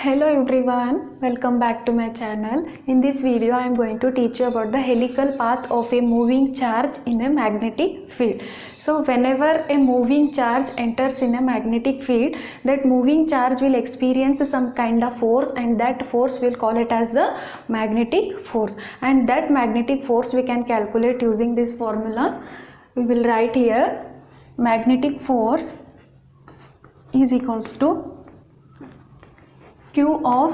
Hello everyone, welcome back to my channel. In this video I am going to teach you about the helical path of a moving charge in a magnetic field. So whenever a moving charge enters in a magnetic field, that moving charge will experience some kind of force, and that force will call it as the magnetic force, and that magnetic force we can calculate using this formula. We will write here magnetic force is equals to Q of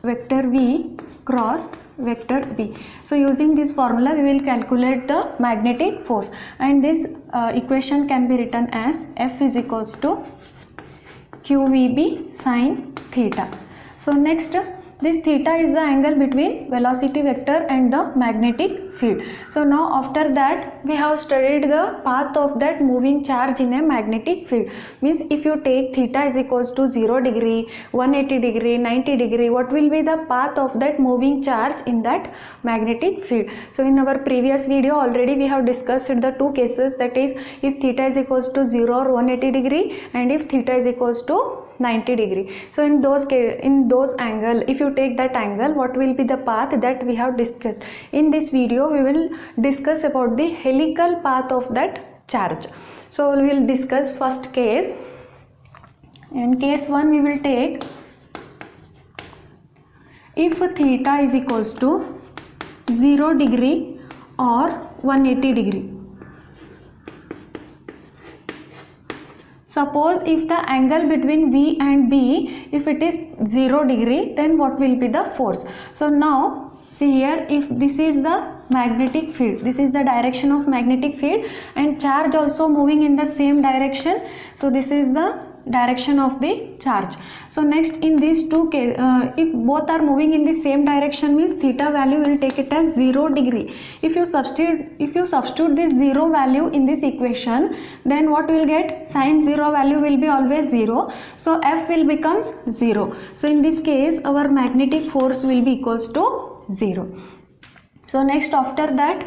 vector V cross vector B. So using this formula we will calculate the magnetic force, and this equation can be written as F is equals to QVB sin theta. So next, this theta is the angle between velocity vector and the magnetic field. So now after that we have studied the path of that moving charge in a magnetic field. Means if you take theta is equals to 0 degree, 180 degree, 90 degree, what will be the path of that moving charge in that magnetic field? So in our previous video already we have discussed the two cases, that is if theta is equals to 0 or 180 degree, and if theta is equals to 90 degree. So in those angle, if you take that angle, what will be the path that we have discussed? In this video we will discuss about the helical path of that charge. So we will discuss first case. In case 1 we will take if theta is equals to 0 degree or 180 degree. Suppose if the angle between V and B, if it is 0 degree, then what will be the force? So now see here, if this is the magnetic field, this is the direction of magnetic field, and charge also moving in the same direction. So this is the direction of the charge. So next, in these two cases, if both are moving in the same direction, means theta value will take it as 0 degree. If you substitute this 0 value in this equation, then what will get? Sin 0 value will be always 0, so F will becomes 0. So in this case our magnetic force will be equals to 0. So next, after that,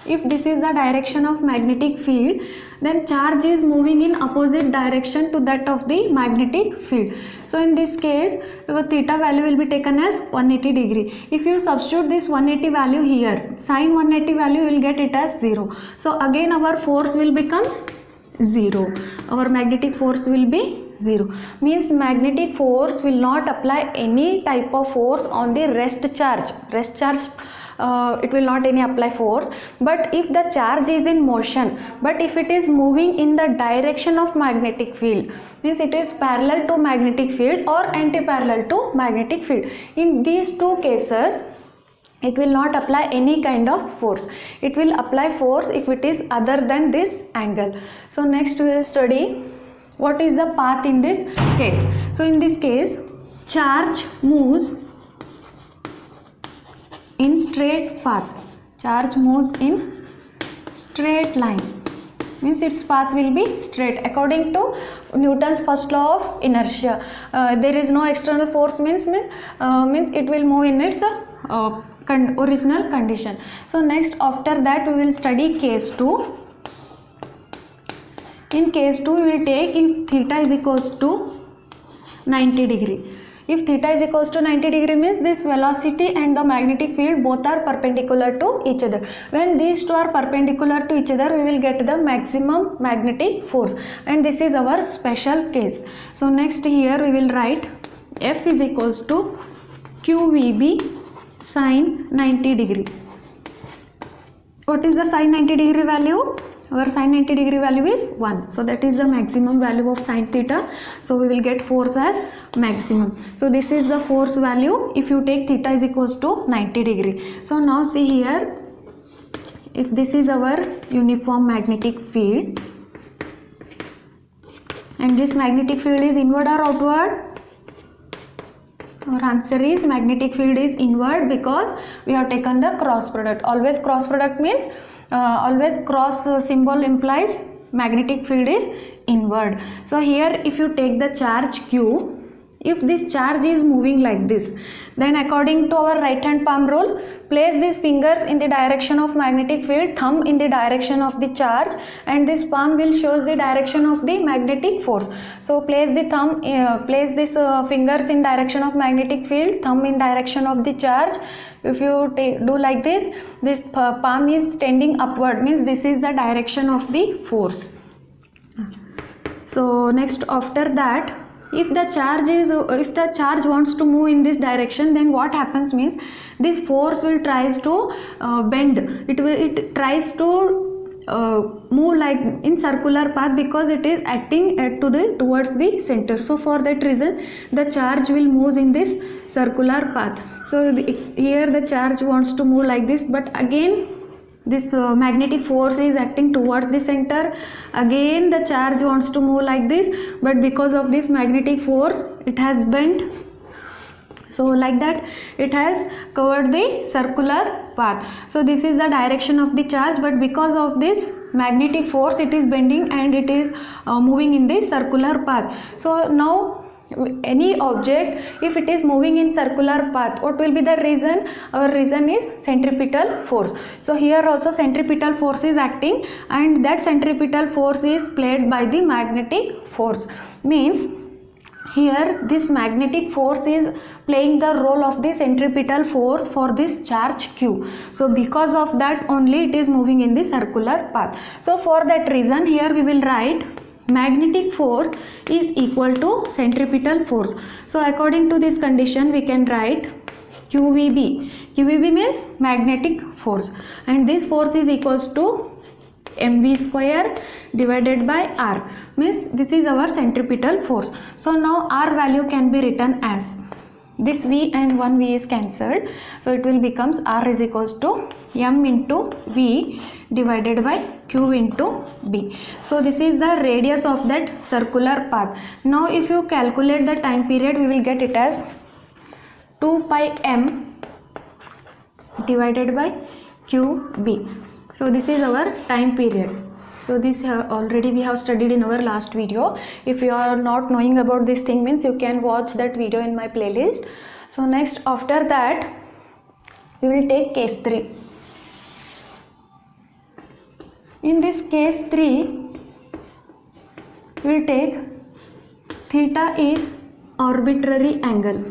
if this is the direction of magnetic field, then charge is moving in opposite direction to that of the magnetic field. So in this case your theta value will be taken as 180 degree. If you substitute this 180 value here, sin 180 value will get it as 0. So again our force will becomes 0. Our magnetic force will be 0. Means magnetic force will not apply any type of force on the rest charge. It will not any apply force, but if the charge is in motion, but if it is moving in the direction of magnetic field, means it is parallel to magnetic field or anti-parallel to magnetic field. In these two cases it will not apply any kind of force. It will apply force if it is other than this angle. So next we will study what is the path in this case. So in this case, charge moves in straight path. Charge moves in straight line, means its path will be straight according to Newton's first law of inertia. There is no external force, means it will move in its original condition. So next, after that we will study case 2. In case 2 we will take if theta is equals to 90 degree. If theta is equals to 90 degree, means this velocity and the magnetic field both are perpendicular to each other. When these two are perpendicular to each other, we will get the maximum magnetic force, and this is our special case. So next, here we will write F is equals to QVB sin 90 degree. What is the sin 90 degree value? Our sin 90 degree value is 1. So that is the maximum value of sin theta. So we will get force as maximum. So this is the force value if you take theta is equals to 90 degree. So now see here, if this is our uniform magnetic field, and this magnetic field is inward or outward? Our answer is magnetic field is inward, because we have taken the cross product. Always cross product means always cross symbol implies magnetic field is inward. So here if you take the charge Q, if this charge is moving like this, then according to our right hand palm rule, place these fingers in the direction of magnetic field, thumb in the direction of the charge, and this palm will shows the direction of the magnetic force. So place the thumb, place these fingers in direction of magnetic field, thumb in direction of the charge. If you do like this, this palm is tending upward, means this is the direction of the force. So next, after that, if the charge wants to move in this direction, then what happens means this force will tries to bend. It tries to move like in circular path, because it is acting towards the center. So for that reason, the charge will move in this circular path. So here the charge wants to move like this, but again this magnetic force is acting towards the center. Again the charge wants to move like this, but because of this magnetic force it has bent. So like that it has covered the circular path. So this is the direction of the charge, but because of this magnetic force it is bending and it is moving in the circular path. So now any object, if it is moving in circular path, what will be the reason? Our reason is centripetal force. So here also centripetal force is acting, and that centripetal force is played by the magnetic force. Means here this magnetic force is playing the role of the centripetal force for this charge Q. So because of that only it is moving in the circular path. So for that reason here we will write magnetic force is equal to centripetal force. So according to this condition we can write QVB. QVB means magnetic force, and this force is equals to mv square divided by r, means this is our centripetal force. So now r value can be written as this v and one v is cancelled, so it will becomes r is equals to m into v divided by q into b. So this is the radius of that circular path. Now if you calculate the time period, we will get it as 2 pi m divided by qb. So this is our time period. So this already we have studied in our last video. If you are not knowing about this thing, means you can watch that video in my playlist. So next, after that we will take case 3. In this case 3 we will take theta is arbitrary angle.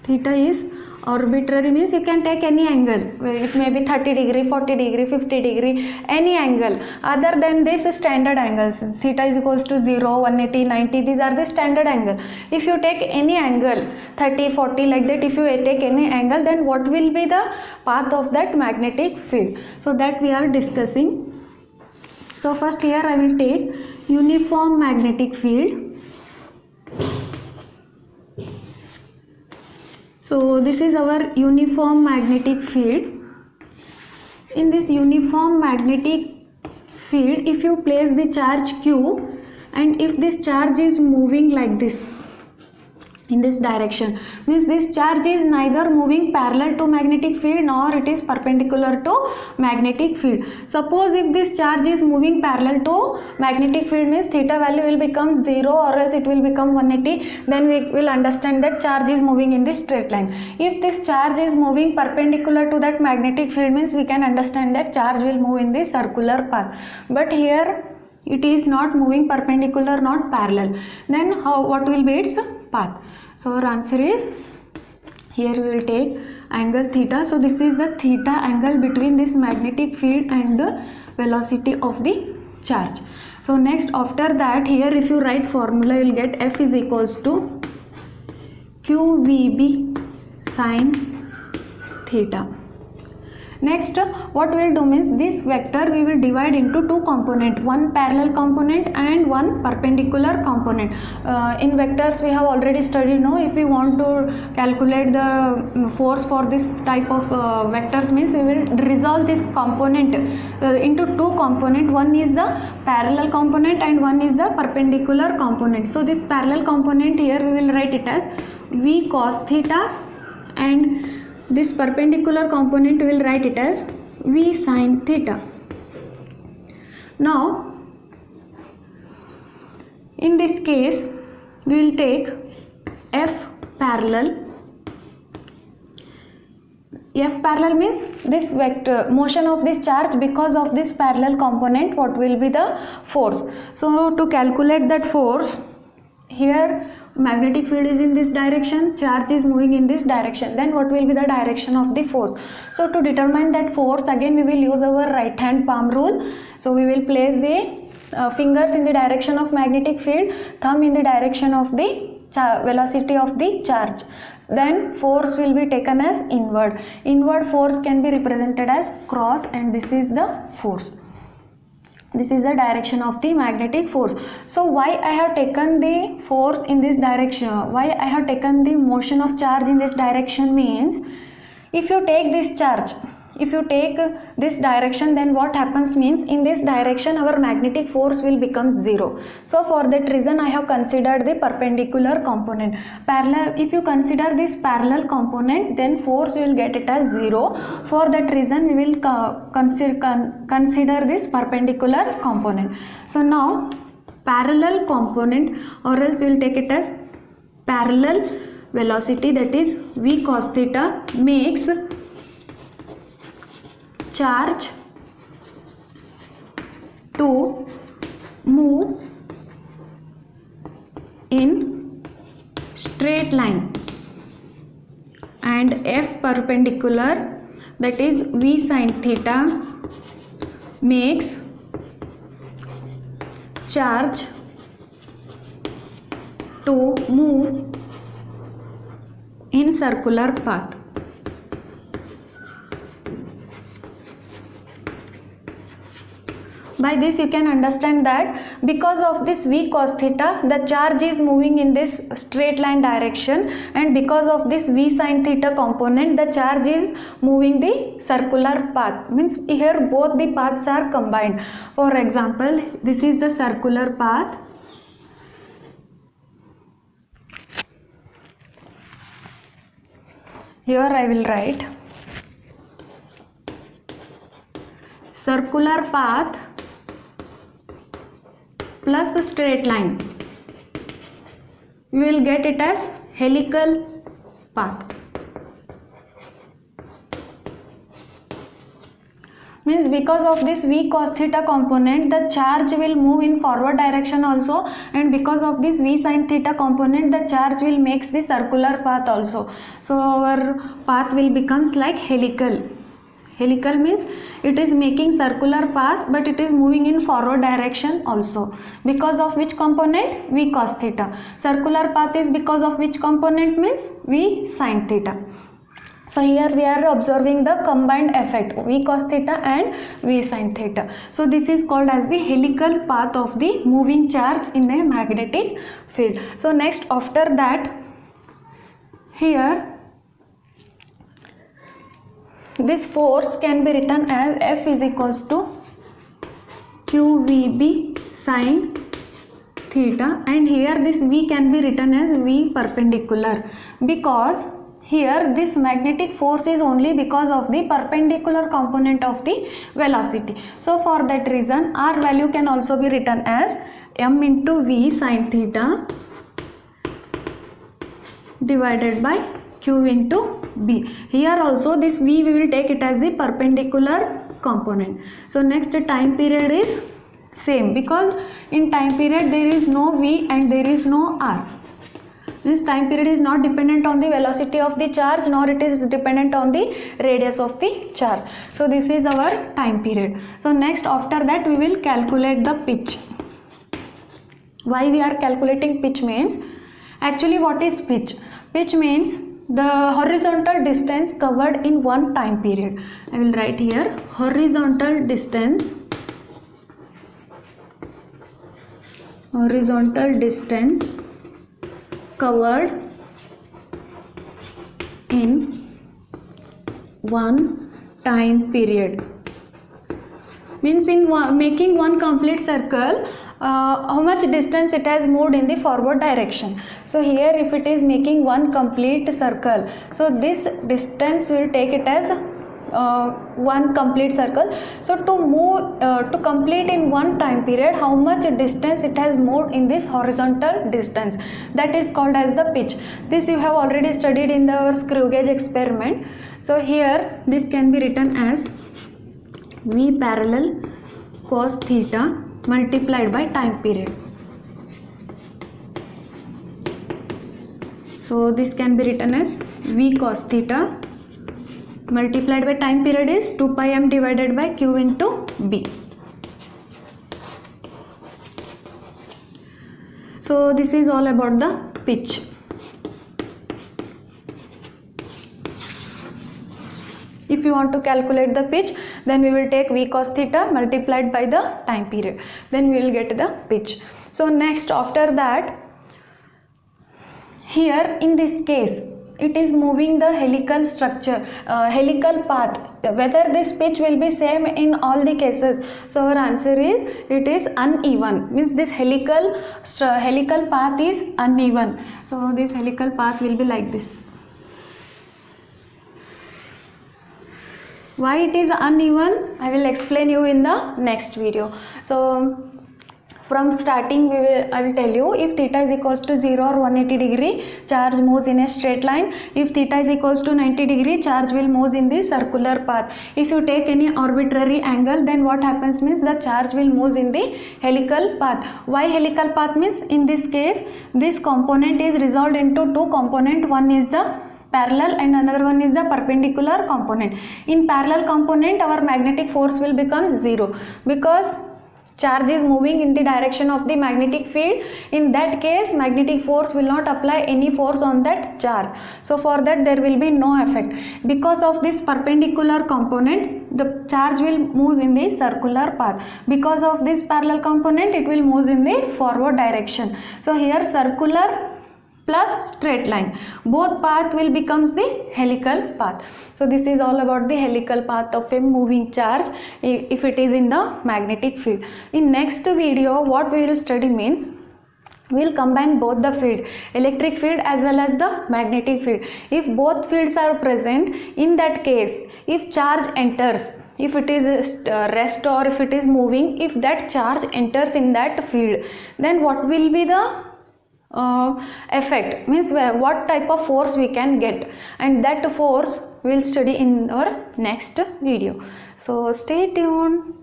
Theta is arbitrary means you can take any angle. It may be 30 degree, 40 degree, 50 degree, any angle other than this standard angles. Theta is equals to 0, 180, 90, these are the standard angle. If you take any angle 30, 40 like that, if you take any angle, then what will be the path of that magnetic field? So that we are discussing. So first here I will take uniform magnetic field. So this is our uniform magnetic field. In this uniform magnetic field, if you place the charge Q, and if this charge is moving like this in this direction, means this charge is neither moving parallel to magnetic field nor it is perpendicular to magnetic field. Suppose if this charge is moving parallel to magnetic field, means theta value will become 0 or else it will become 180, then we will understand that charge is moving in this straight line. If this charge is moving perpendicular to that magnetic field, means we can understand that charge will move in the circular path. But here it is not moving perpendicular, not parallel, then what will be its path? So our answer is, here we will take angle theta. So this is the theta angle between this magnetic field and the velocity of the charge. So next, after that, here if you write formula, you will get F is equals to QVB sin theta. Next, what we will do means this vector we will divide into two components, one parallel component and one perpendicular component. In vectors we have already studied, no? If we want to calculate the force for this type of vectors, means we will resolve this component into two components. One is the parallel component and one is the perpendicular component. So this parallel component here we will write it as V cos theta, and this perpendicular component we will write it as V sin theta. Now in this case we will take F parallel. F parallel means this vector motion of this charge because of this parallel component, what will be the force. So to calculate that force, here magnetic field is in this direction, charge is moving in this direction, then what will be the direction of the force. So to determine that force, again we will use our right hand palm rule. So we will place the fingers in the direction of magnetic field, thumb in the direction of the velocity of the charge. Then force will be taken as inward. Inward force can be represented as cross, and this is the force. This is the direction of the magnetic force. So why I have taken the force in this direction, why I have taken the motion of charge in this direction means, if you take this charge, if you take this direction, then what happens means, in this direction our magnetic force will become 0. So for that reason I have considered the perpendicular component. Parallel, if you consider this parallel component, then force you will get it as 0. For that reason we will consider this perpendicular component. So now parallel component, or else we will take it as parallel velocity, that is v cos theta, makes charge to move in straight line, and F perpendicular, that is v sin theta, makes charge to move in circular path. By this you can understand that because of this v cos theta, the charge is moving in this straight line direction, and because of this v sin theta component, the charge is moving the circular path. Means here both the paths are combined. For example, this is the circular path. Here I will write circular path plus a straight line. We will get it as helical path. Means because of this v cos theta component, the charge will move in forward direction also, and because of this v sin theta component, the charge will makes the circular path also. So our path will becomes like helical. Helical means it is making circular path, but it is moving in forward direction also. Because of which component? V cos theta. Circular path is because of which component? Means v sin theta. So here we are observing the combined effect, v cos theta and v sin theta. So this is called as the helical path of the moving charge in a magnetic field. So next, after that, here this force can be written as F is equals to QVB sin theta, and here this V can be written as V perpendicular, because here this magnetic force is only because of the perpendicular component of the velocity. So for that reason R value can also be written as M into V sin theta divided by Q into B. Here also this V we will take it as the perpendicular component. So next time period is same, because in time period there is no V and there is no R. Means time period is not dependent on the velocity of the charge, nor it is dependent on the radius of the charge. So this is our time period. So next, after that we will calculate the pitch. Why we are calculating pitch means, actually what is pitch? Pitch means the horizontal distance covered in one time period. I will write here horizontal distance covered in one time period. Means in making one complete circle, how much distance it has moved in the forward direction. So here if it is making one complete circle, so this distance will take it as one complete circle. So to move to complete in one time period, how much distance it has moved in this horizontal distance, that is called as the pitch. This you have already studied in the screw gauge experiment. So here this can be written as V parallel cos theta multiplied by time period. So this can be written as V cos theta multiplied by time period is 2 pi m divided by q into b. So this is all about the pitch. If you want to calculate the pitch, then we will take V cos theta multiplied by the time period, then we will get the pitch. So next, after that, here in this case it is moving the helical structure, helical path, whether this pitch will be same in all the cases. So our answer is it is uneven, means this helical path is uneven. So this helical path will be like this. Why it is uneven, I will explain you in the next video. So from starting I will tell you, if theta is equals to 0 or 180 degree, charge moves in a straight line. If theta is equals to 90 degree, charge will move in the circular path. If you take any arbitrary angle, then what happens means the charge will move in the helical path. Why helical path means, in this case this component is resolved into two components. One is the parallel and another one is the perpendicular component. In parallel component, our magnetic force will become 0 because charge is moving in the direction of the magnetic field. In that case, magnetic force will not apply any force on that charge. So for that there will be no effect. Because of this perpendicular component, the charge will move in the circular path. Because of this parallel component, it will move in the forward direction. So here circular plus straight line, both path will becomes the helical path. So this is all about the helical path of a moving charge if it is in the magnetic field. In next video, what we will study means, we will combine both the field, electric field as well as the magnetic field. If both fields are present, in that case, if charge enters, if it is rest or if it is moving, if that charge enters in that field, then what will be the effect, means what type of force we can get, and that force we will study in our next video. So stay tuned.